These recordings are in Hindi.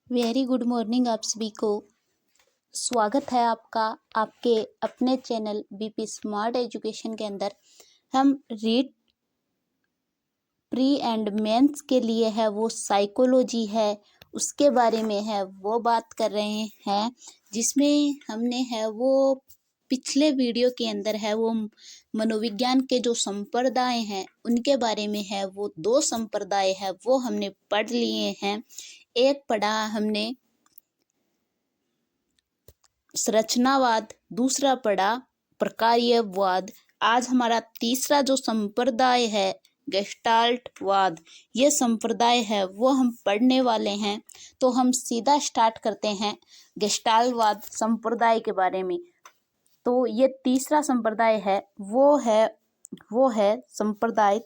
वेरी गुड मॉर्निंग आप सभी को। स्वागत है आपका आपके अपने चैनल बीपी स्मार्ट एजुकेशन के अंदर। हम रीड प्री एंड मेंस के लिए है वो साइकोलॉजी है, उसके बारे में है वो बात कर रहे हैं, जिसमें हमने है वो पिछले वीडियो के अंदर है वो मनोविज्ञान के जो संप्रदाय हैं उनके बारे में है वो दो संप्रदाय है वो हमने पढ़ लिए हैं। एक पढ़ा हमने संरचनावाद, दूसरा पढ़ा प्रकार्यवाद। आज हमारा तीसरा जो संप्रदाय है गेस्टाल्टवाद, ये संप्रदाय है वो हम पढ़ने वाले हैं। तो हम सीधा स्टार्ट करते हैं गेस्टाल्टवाद संप्रदाय के बारे में। तो ये तीसरा संप्रदाय है वो है संप्रदाय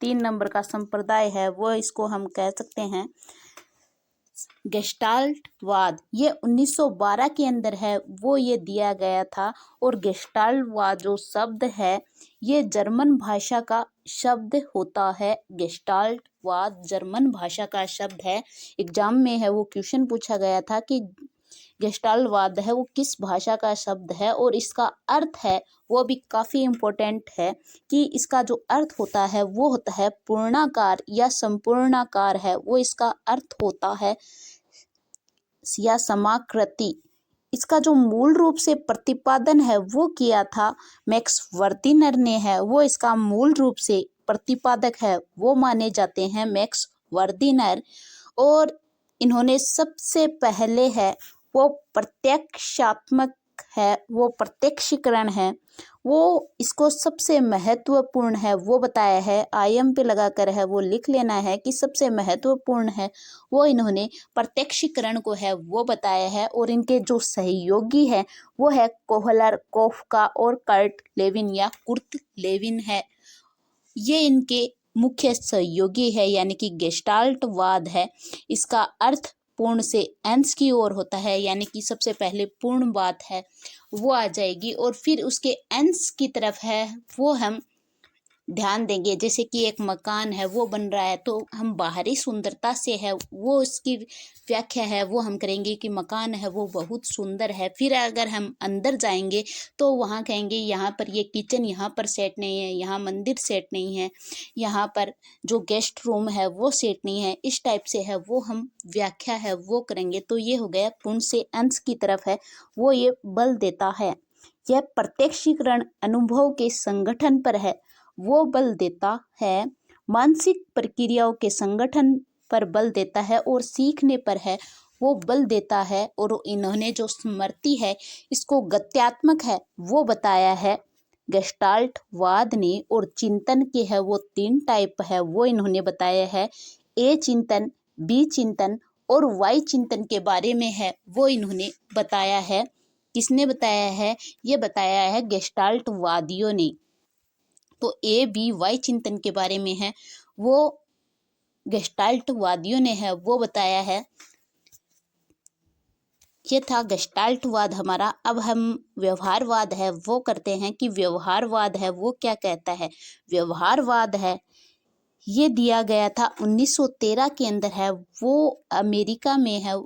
3 नंबर का संप्रदाय है वो, इसको हम कह सकते हैं गेस्टाल्टवाद। ये 1912 के अंदर है वो ये दिया गया था। और गेस्टाल्टवाद जो शब्द है ये जर्मन भाषा का शब्द होता है। गेस्टाल्टवाद जर्मन भाषा का शब्द है। एग्जाम में है वो क्वेश्चन पूछा गया था कि गेस्टाल्टवाद है वो किस भाषा का शब्द है, और इसका अर्थ है वो भी काफ़ी इम्पोर्टेंट है कि इसका जो अर्थ होता है वो होता है पूर्णाकार या संपूर्णाकार है वो इसका अर्थ होता है, या समाकृति। इसका जो मूल रूप से प्रतिपादन है वो किया था मैक्स वर्दिनर ने है वो इसका मूल रूप से प्रतिपादक है वो माने जाते हैं मैक्स वर्दिनर। और इन्होंने सबसे पहले है वो प्रत्यक्षात्मक है वो प्रत्यक्षीकरण है वो इसको सबसे महत्वपूर्ण है वो बताया है। आईएम पे लगाकर है वो लिख लेना है कि सबसे महत्वपूर्ण है वो इन्होंने प्रत्यक्षीकरण को है वो बताया है। और इनके जो सहयोगी है वो है कोहलर, कोफका और कर्ट लेविन या कुर्ट लेविन है। ये इनके मुख्य सहयोगी है, यानी कि गेस्टाल्टवाद है। इसका अर्थ पूर्ण से अंश की ओर होता है, यानी कि सबसे पहले पूर्ण बात है वो आ जाएगी और फिर उसके अंश की तरफ है वो हम ध्यान देंगे। जैसे कि एक मकान है वो बन रहा है तो हम बाहरी सुंदरता से है वो उसकी व्याख्या है वो हम करेंगे कि मकान है वो बहुत सुंदर है। फिर अगर हम अंदर जाएंगे तो वहाँ कहेंगे यहाँ पर ये किचन यहाँ पर सेट नहीं है, यहाँ मंदिर सेट नहीं है, यहाँ पर जो गेस्ट रूम है वो सेट नहीं है। इस टाइप से है वो हम व्याख्या है वो करेंगे। तो ये हो गया पूर्ण से अंश की तरफ है वो ये बल देता है। यह प्रत्यक्षीकरण अनुभव के संगठन पर है वो बल देता है। मानसिक प्रक्रियाओं के संगठन पर बल देता है और सीखने पर है वो बल देता है। और इन्होंने जो स्मृति है इसको गत्यात्मक है वो बताया है गेस्टाल्टवाद ने। और चिंतन के है वो 3 टाइप है वो इन्होंने बताया है। ए चिंतन, बी चिंतन और वाई चिंतन के बारे में है वो इन्होंने बताया है। किसने बताया है? ये बताया है गेस्टाल्टवादियों ने। तो ए बी वाई चिंतन के बारे में है वो गेस्टाल्टवादियों ने है वो बताया है। ये था गेस्टाल्टवाद हमारा। अब हम व्यवहारवाद है वो करते हैं कि व्यवहारवाद है वो क्या कहता है। व्यवहारवाद है ये दिया गया था 1913 के अंदर है वो अमेरिका में है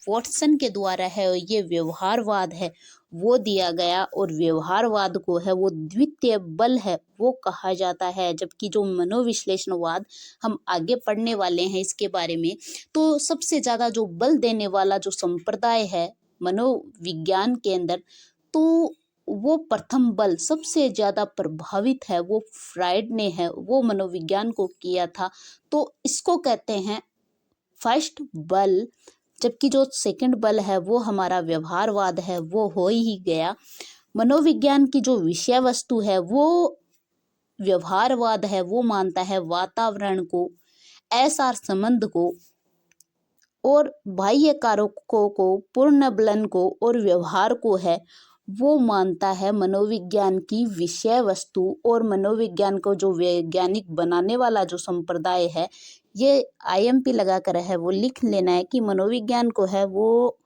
वॉटसन के द्वारा है ये व्यवहारवाद है वो दिया गया। और व्यवहारवाद को है वो द्वितीय बल है वो कहा जाता है। जबकि जो मनोविश्लेषणवाद हम आगे पढ़ने वाले हैं इसके बारे में, तो सबसे ज़्यादा जो बल देने वाला जो संप्रदाय है मनोविज्ञान के अंदर, तो वो प्रथम बल सबसे ज़्यादा प्रभावित है वो फ्राइड ने है वो मनोविज्ञान को किया था। तो इसको कहते हैं फर्स्ट बल। जबकि जो सेकंड बल है वो हमारा व्यवहारवाद है वो हो ही गया। मनोविज्ञान की जो विषय वस्तु है वो व्यवहारवाद है वो मानता है वातावरण को, एसआर संबंध को और बाह्य कारकों को, पूर्ण बलन को और व्यवहार को है वो मानता है मनोविज्ञान की विषय वस्तु। और मनोविज्ञान को जो वैज्ञानिक बनाने वाला जो संप्रदाय है, ये आईएमपी लगाकर है वो लिख लेना है कि मनोविज्ञान को है वो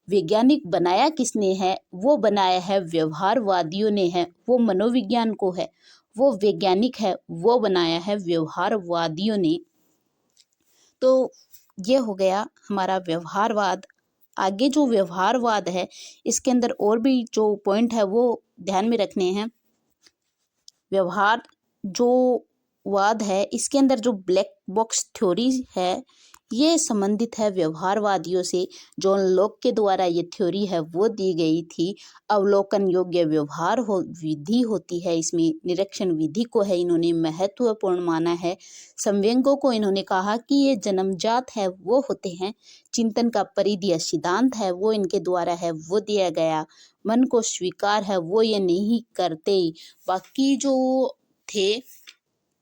वैज्ञानिक बनाया किसने है, वो बनाया है व्यवहारवादियों ने है। वो मनोविज्ञान को है वो वैज्ञानिक है वो बनाया है व्यवहारवादियों ने। तो ये हो गया हमारा व्यवहारवाद। आगे जो व्यवहारवाद है इसके अंदर और भी जो पॉइंट है वो ध्यान में रखने हैं। व्यवहार जो वाद है इसके अंदर जो ब्लैक बॉक्स थ्योरी है ये संबंधित है व्यवहारवादियों से। जॉन लॉक के द्वारा ये थ्योरी है वो दी गई थी। अवलोकन योग्य व्यवहार विधि होती है, इसमें निरीक्षण विधि को है इन्होंने महत्वपूर्ण माना है। संवेगों को इन्होंने कहा कि ये जन्मजात है वो होते हैं। चिंतन का परिधीय सिद्धांत है वो इनके द्वारा है वो दिया गया। मन को स्वीकार है वो ये नहीं करते। बाकी जो थे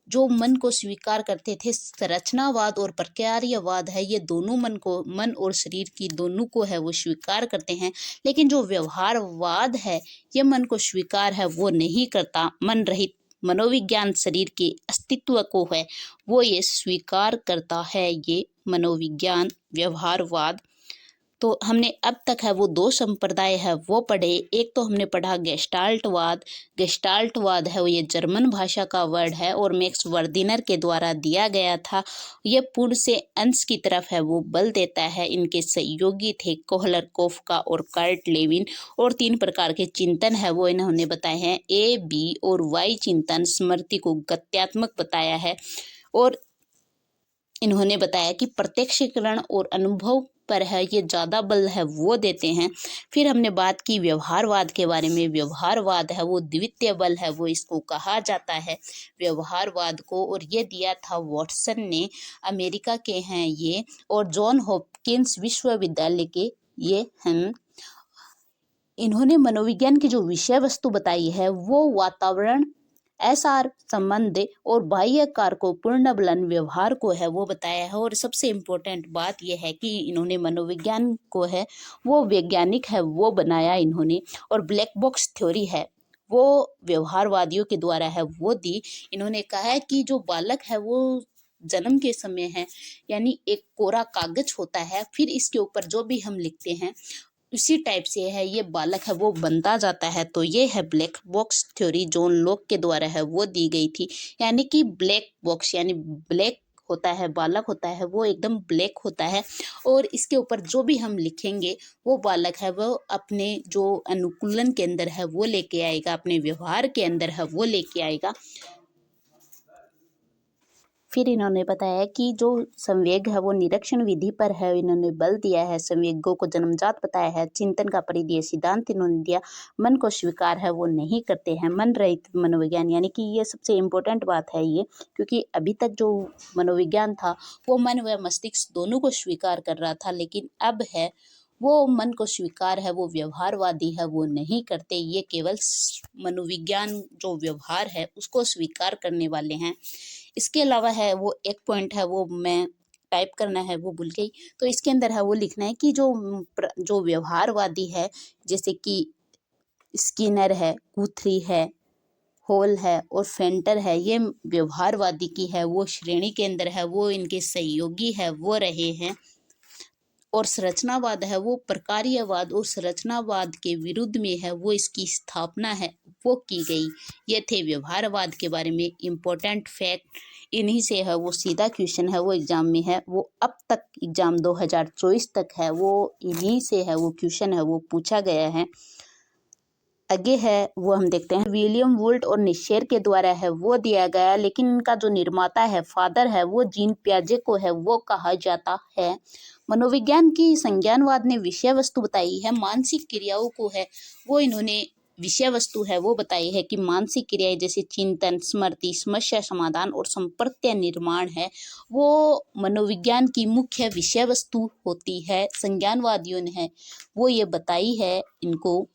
जो मन को स्वीकार करते थे, संरचनावाद और प्रक्रियावाद है ये दोनों मन और शरीर की दोनों को है वो स्वीकार करते हैं। लेकिन जो व्यवहारवाद है ये मन को स्वीकार है वो नहीं करता। मन रहित मनोविज्ञान शरीर के अस्तित्व को है वो ये स्वीकार करता है। ये मनोविज्ञान व्यवहारवाद। तो हमने अब तक है वो दो संप्रदाय है वो पढ़े। एक तो हमने पढ़ा गेस्टाल्टवाद। गेस्टाल्टवाद है वो ये जर्मन भाषा का वर्ड है और मैक्स वर्दिनर के द्वारा दिया गया था। ये पूर्ण से अंश की तरफ है वो बल देता है। इनके सहयोगी थे कोहलर, कोफका और कार्ट लेविन। और 3 प्रकार के चिंतन है वो इन्होंने बताए हैं। ए, बी और वाई चिंतन स्मृति को गत्यात्मक बताया है। और इन्होंने बताया कि प्रत्यक्षीकरण और अनुभव पर है ये ज़्यादा बल है वो देते हैं। फिर हमने बात की व्यवहारवाद के बारे में। व्यवहारवाद है वो द्वितीय बल है वो इसको कहा जाता है व्यवहारवाद को। और ये दिया था वॉटसन ने, अमेरिका के हैं ये, और जॉन हॉपकिंस विश्वविद्यालय के ये हैं। इन्होंने मनोविज्ञान की जो विषय वस्तु बताई है वो वातावरण, एसआर संबंध और बाह्य कारकों पूर्ण बलन व्यवहार को है वो बताया है। और सबसे इम्पोर्टेंट बात यह है कि इन्होंने मनोविज्ञान को है वो वैज्ञानिक है वो बनाया इन्होंने। और ब्लैक बॉक्स थ्योरी है वो व्यवहारवादियों के द्वारा है वो दी। इन्होंने कहा है कि जो बालक है वो जन्म के समय है यानी एक कोरा कागज होता है, फिर इसके ऊपर जो भी हम लिखते हैं उसी टाइप से है ये बालक है वो बनता जाता है। तो ये है black box theory John Locke के द्वारा है वो दी गई थी। यानी कि ब्लैक बॉक्स यानी ब्लैक होता है, बालक होता है वो एकदम ब्लैक होता है और इसके ऊपर जो भी हम लिखेंगे वो बालक है वो अपने जो अनुकूलन के अंदर है वो लेके आएगा, अपने व्यवहार के अंदर है वो लेके आएगा। फिर इन्होंने बताया कि जो संवेग है वो निरीक्षण विधि पर है इन्होंने बल दिया है। संवेगों को जन्मजात बताया है। चिंतन का परिधीय सिद्धांत इन्होंने दिया। मन को स्वीकार है वो नहीं करते हैं। मन रहित मनोविज्ञान यानी कि ये सबसे इम्पोर्टेंट बात है ये, क्योंकि अभी तक जो मनोविज्ञान था वो मन व मस्तिष्क दोनों को स्वीकार कर रहा था, लेकिन अब है वो मन को स्वीकार है वो व्यवहारवादी है वो नहीं करते। ये केवल मनोविज्ञान जो व्यवहार है उसको स्वीकार करने वाले हैं। इसके अलावा है वो एक पॉइंट है वो मैं टाइप करना है वो भूल गई। तो इसके अंदर है वो लिखना है कि जो व्यवहारवादी है जैसे कि स्किनर है, गुथ्री है, हॉल है और फेंटर है, ये व्यवहारवादी की है वो श्रेणी के अंदर है वो इनके सहयोगी है वो रहे हैं। और संरचनावाद है वो प्रकार्यवाद और संरचनावाद के विरुद्ध में है वो इसकी स्थापना है वो की गई। ये थे व्यवहारवाद के बारे में इम्पोर्टेंट फैक्ट। इन्हीं से है वो सीधा क्वेश्चन है वो एग्जाम में है वो अब तक एग्जाम 2024 तक है वो इन्हीं से है वो क्वेश्चन है वो पूछा गया है। आगे है वो हम देखते हैं विलियम वुल्ट और निशेर के द्वारा है वो दिया गया, लेकिन इनका जो निर्माता है फादर है वो जीन पियाजे को है वो कहा जाता है। मनोविज्ञान की संज्ञानवाद ने विषय वस्तु बताई है। मानसिक क्रियाओं को है वो इन्होंने विषय वस्तु है वो बताई है कि मानसिक क्रियाएं जैसे चिंतन, स्मृति, समस्या समाधान और संप्रत्य निर्माण है वो मनोविज्ञान की मुख्य विषय वस्तु होती है। संज्ञानवादियों ने है वो ये बताई है इनको,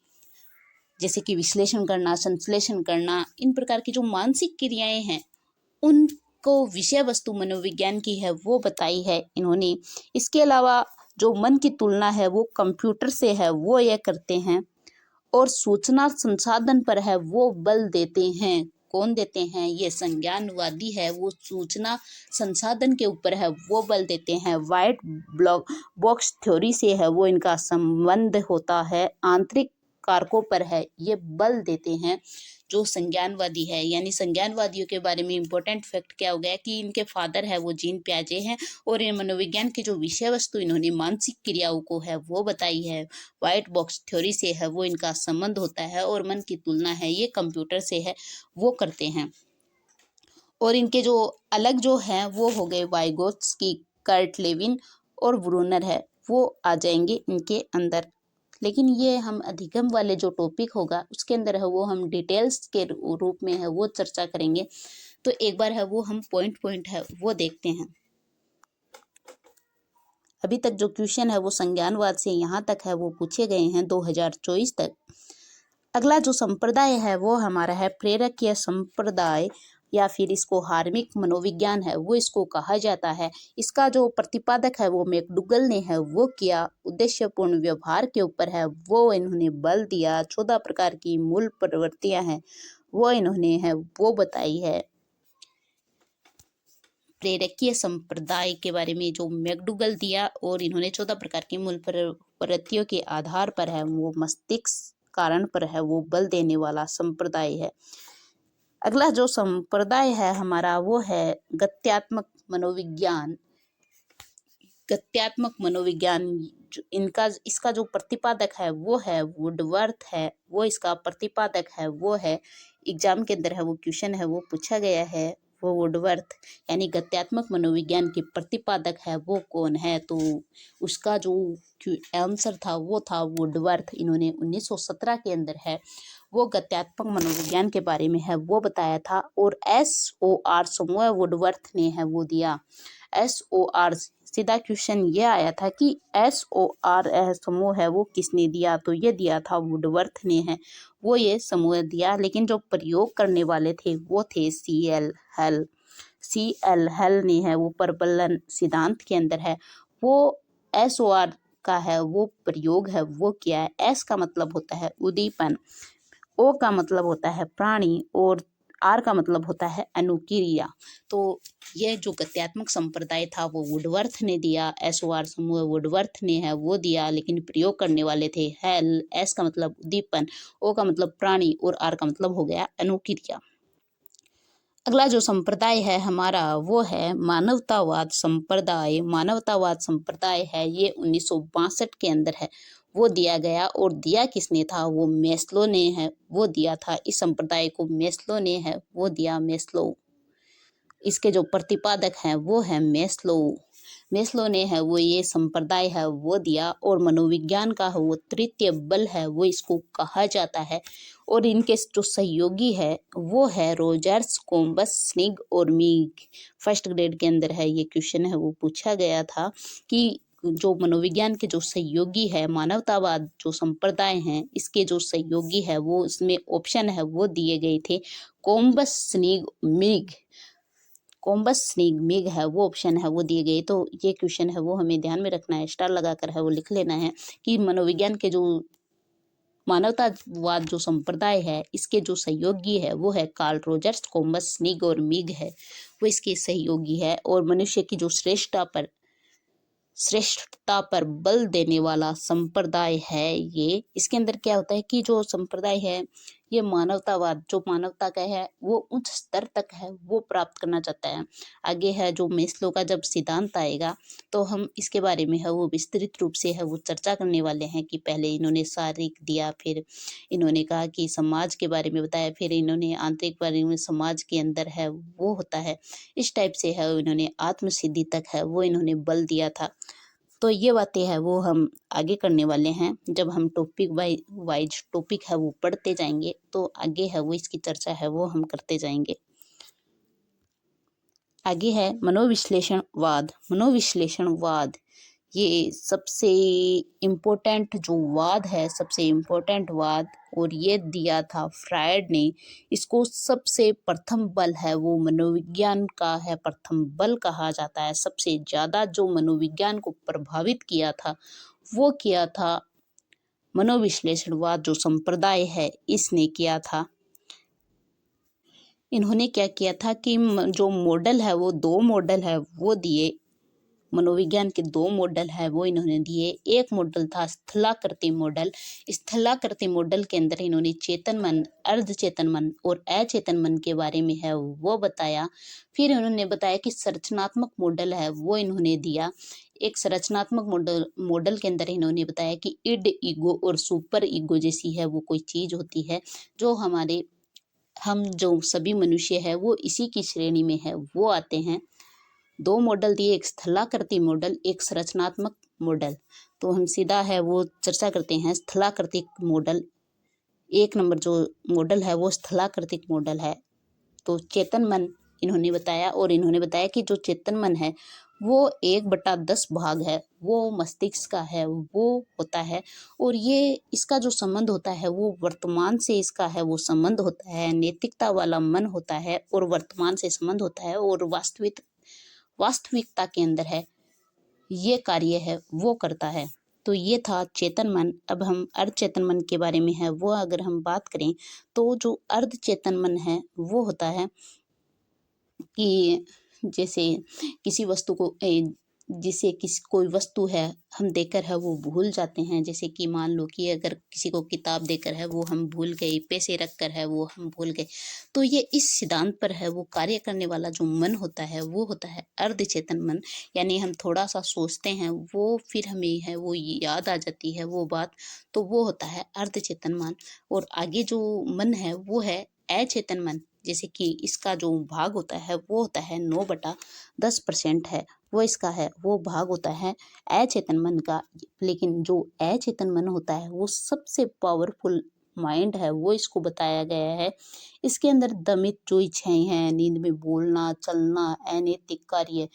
जैसे कि विश्लेषण करना, संश्लेषण करना, इन प्रकार की जो मानसिक क्रियाएं हैं उनको विषय वस्तु मनोविज्ञान की है वो बताई है इन्होंने। इसके अलावा जो मन की तुलना है वो कंप्यूटर से है वो यह करते हैं और सूचना संसाधन पर है वो बल देते हैं। कौन देते हैं? ये संज्ञानवादी है वो सूचना संसाधन के ऊपर है वो बल देते हैं। व्हाइट बॉक्स थ्योरी से है वो इनका संबंध होता है। आंतरिक कारकों पर है ये बल देते हैं। जो संज्ञानवादी है, यानी संज्ञानवादियों के बारे में इम्पोर्टेंट फैक्ट क्या हो गया कि इनके फादर है वो जीन पियाजे हैं और इन मनोविज्ञान की जो विषय वस्तु इन्होंने मानसिक क्रियाओं को है वो बताई है। व्हाइट बॉक्स थ्योरी से है वो इनका संबंध होता है और मन की तुलना है ये कंप्यूटर से है वो करते हैं। और इनके जो अलग जो हैं वो हो गए वाइगोत्स्की, कर्ट लेविन और ब्रूनर है वो आ जाएंगे इनके अंदर। लेकिन ये हम अधिगम वाले जो टॉपिक होगा उसके अंदर है वो हम डिटेल्स के रूप में है वो चर्चा करेंगे। तो एक बार है वो हम पॉइंट है वो देखते हैं। अभी तक जो क्वेश्चन है वो संज्ञानवाद से यहाँ तक है वो पूछे गए हैं 2024 तक। अगला जो संप्रदाय है वो हमारा है प्रेरकीय संप्रदाय या फिर इसको हार्मिक मनोविज्ञान है वो इसको कहा जाता है। इसका जो प्रतिपादक है वो मैकडूगल ने है वो किया। उद्देश्यपूर्ण व्यवहार के ऊपर है वो इन्होंने बल दिया। 14 प्रकार की मूल प्रवृत्तियां हैं वो इन्होंने है वो बताई है। प्रेरकीय संप्रदाय के बारे में जो मैकडूगल दिया और इन्होंने 14 प्रकार की मूल प्रवृत्तियों के आधार पर है वो मस्तिष्क कारण पर है वो बल देने वाला संप्रदाय है। अगला जो संप्रदाय है हमारा वो है गत्यात्मक मनोविज्ञान। गत्यात्मक मनोविज्ञान इसका जो प्रतिपादक है वो है वुडवर्थ है वो इसका प्रतिपादक है वो है। एग्जाम के अंदर है वो क्वेश्चन है वो पूछा गया है वो वुडवर्थ यानी गत्यात्मक मनोविज्ञान के प्रतिपादक है वो कौन है। तो उसका जो आंसर था वो था वुडवर्थ। इन्होंने 1917 के अंदर है वो गत्यात्मक मनोविज्ञान के बारे में है वो बताया था। और SOR समूह वुडवर्थ ने है वो दिया। SOR सीधा क्वेश्चन ये आया था कि SOR समूह है वो किसने दिया, तो ये दिया था वुडवर्थ ने है वो ये समूह दिया। लेकिन जो प्रयोग करने वाले थे वो थे CL हेल ने है वो प्रबलन सिद्धांत के अंदर है वो SOR का है वो प्रयोग है वो किया है। S का मतलब होता है उद्दीपन, O का मतलब होता है प्राणी और R का मतलब होता है अनुक्रिया। तो ये जो गत्यात्मक संप्रदाय था वो वुडवर्थ ने दिया। SOR समूह वुडवर्थ ने है वो दिया। लेकिन प्रयोग करने वाले थे हेल। S का मतलब उद्दीपन, O का मतलब प्राणी और R का मतलब हो गया अनुक्रिया। अगला जो संप्रदाय है हमारा वो है मानवतावाद संप्रदाय। मानवतावाद संप्रदाय है ये 1962 के अंदर है वो दिया गया। और दिया किसने था, वो मेस्लो ने है वो दिया था। इस संप्रदाय को मेस्लो ने है वो दिया, मेस्लो। इसके जो प्रतिपादक हैं वो है मेस्लो ने है वो ये संप्रदाय है वो दिया। और मनोविज्ञान का वो तृतीय बल है वो इसको कहा जाता है। और इनके जो सहयोगी है वो है रोजर्स, कोम्बस, स्निग और मीग। फर्स्ट ग्रेड के अंदर है ये क्वेश्चन है वो पूछा गया था कि जो मनोविज्ञान के जो सहयोगी है मानवतावाद जो संप्रदाय हैं इसके जो सहयोगी है वो इसमें ऑप्शन है वो दिए गए थे कोम्बस, स्निग, मीग। कोम्बस, स्निग, मिग है वो ऑप्शन है वो दिए गए। तो ये क्वेश्चन है वो हमें ध्यान में रखना है, स्टार लगाकर है वो लिख लेना है कि मनोविज्ञान के जो मानवतावाद जो संप्रदाय है इसके जो सहयोगी है वो है कार्ल रोजर्स, कोम्बस, स्निग और मिग है वो इसके सहयोगी है। और मनुष्य की जो श्रेष्ठता पर बल देने वाला संप्रदाय है ये। इसके अंदर क्या होता है कि जो संप्रदाय है ये मानवतावाद जो मानवता का है वो उच्च स्तर तक है वो प्राप्त करना चाहता है। आगे है जो मेस्लो का जब सिद्धांत आएगा तो हम इसके बारे में है वो विस्तृत रूप से है वो चर्चा करने वाले हैं कि पहले इन्होंने शारीरिक दिया, फिर इन्होंने कहा कि समाज के बारे में बताया, फिर इन्होंने आंतरिक बारे में समाज के अंदर है वो होता है। इस टाइप से है इन्होंने आत्मसिद्धि तक है वो इन्होंने बल दिया था। तो ये बातें है वो हम आगे करने वाले हैं जब हम टॉपिक वाइज टॉपिक है वो पढ़ते जाएंगे तो आगे है वो इसकी चर्चा है वो हम करते जाएंगे। आगे है मनोविश्लेषणवाद। ये सबसे इम्पोर्टेंट जो वाद है, सबसे इम्पोर्टेंट वाद, और ये दिया था फ्रायड ने। इसको सबसे प्रथम बल है वो मनोविज्ञान का है प्रथम बल कहा जाता है। सबसे ज़्यादा जो मनोविज्ञान को प्रभावित किया था वो किया था मनोविश्लेषणवाद जो संप्रदाय है इसने किया था। इन्होंने क्या किया था कि जो मॉडल है वो 2 मॉडल है वो दिए। मनोविज्ञान के 2 मॉडल है वो इन्होंने दिए। एक मॉडल था स्थलाकृति मॉडल। स्थलाकृति मॉडल के अंदर इन्होंने चेतन मन, अर्धचेतन मन और अचेतन मन के बारे में है वो बताया। फिर उन्होंने बताया कि संरचनात्मक मॉडल है वो इन्होंने दिया। एक संरचनात्मक मॉडल के अंदर इन्होंने बताया कि इड, ईगो और सुपर ईगो जैसी है वो कोई चीज होती है जो हम जो सभी मनुष्य है वो इसी की श्रेणी में है वो आते हैं। 2 मॉडल दिए, एक स्थलाकृति मॉडल, एक संरचनात्मक मॉडल। तो हम सीधा है वो चर्चा करते हैं स्थलाकृतिक मॉडल। 1 नंबर जो मॉडल है वो स्थलाकृतिक मॉडल है। तो चेतन मन इन्होंने बताया, और इन्होंने बताया कि जो चेतन मन है वो 1/10 भाग है वो मस्तिष्क का है वो होता है, और ये इसका जो संबंध होता है वो वर्तमान से इसका है वो संबंध होता है, नैतिकता वाला मन होता है और वर्तमान से संबंध होता है, और वास्तविकता के अंदर है ये कार्य है वो करता है। तो ये था चेतन मन। अब हम अर्धचेतन मन के बारे में है वो अगर हम बात करें तो जो अर्धचेतन मन है वो होता है कि जैसे किसी वस्तु को जिसे किसी कोई वस्तु है हम देकर है वो भूल जाते हैं। जैसे कि मान लो कि अगर किसी को किताब देकर है वो हम भूल गए, पैसे रख कर है वो हम भूल गए। तो ये इस सिद्धांत पर है वो कार्य करने वाला जो मन होता है वो होता है अर्धचेतन मन। यानी हम थोड़ा सा सोचते हैं वो फिर हमें है वो याद आ जाती है वो बात, तो वो होता है अर्धचेतन मन। और आगे जो मन है वो है अचेतन मन। जैसे कि इसका जो भाग होता है वो होता है 9/10% है वो इसका है वो भाग होता है अचेतन मन का। लेकिन जो अचेतन मन होता है वो सबसे पावरफुल माइंड है वो इसको बताया गया है। इसके अंदर दमित जो इच्छाएं हैं, नींद में बोलना, चलना, अनैतिक कार्य,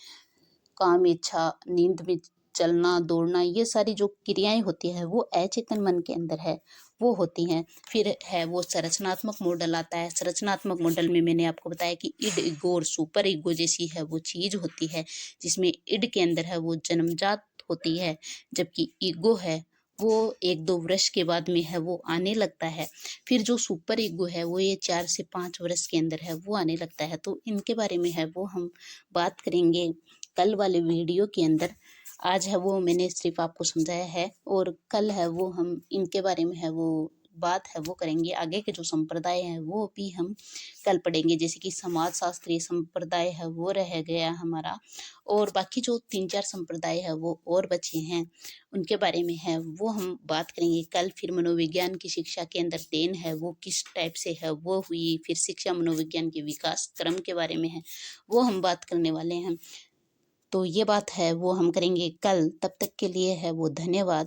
काम इच्छा, नींद में चलना, दौड़ना, ये सारी जो क्रियाएं होती है वो अचेतन मन के अंदर है वो होती हैं। फिर है वो संरचनात्मक मॉडल आता है। संरचनात्मक मॉडल में मैंने आपको बताया कि इड, ईगो और सुपर ईगो जैसी है वो चीज होती है, जिसमें इड के अंदर है वो जन्मजात होती है, जबकि ईगो है वो 1-2 वर्ष के बाद में है वो आने लगता है। फिर जो सुपर ईगो है वो ये 4 से 5 वर्ष के अंदर है वो आने लगता है। तो इनके बारे में है वो हम बात करेंगे कल वाले वीडियो के अंदर। आज है वो मैंने सिर्फ आपको समझाया है, और कल है वो हम इनके बारे में है वो बात है वो करेंगे। आगे के जो संप्रदाय है वो भी हम कल पढ़ेंगे। जैसे कि समाज शास्त्रीय संप्रदाय है वो रह गया हमारा, और बाकी जो 3-4 संप्रदाय है वो और बचे हैं उनके बारे में है वो हम बात करेंगे कल। फिर मनोविज्ञान की शिक्षा के अंदर देन है वो किस टाइप से है वो हुई, फिर शिक्षा मनोविज्ञान के विकास क्रम के बारे में है वो हम बात करने वाले हैं। तो ये बात है वो हम करेंगे कल। तब तक के लिए है वो धन्यवाद।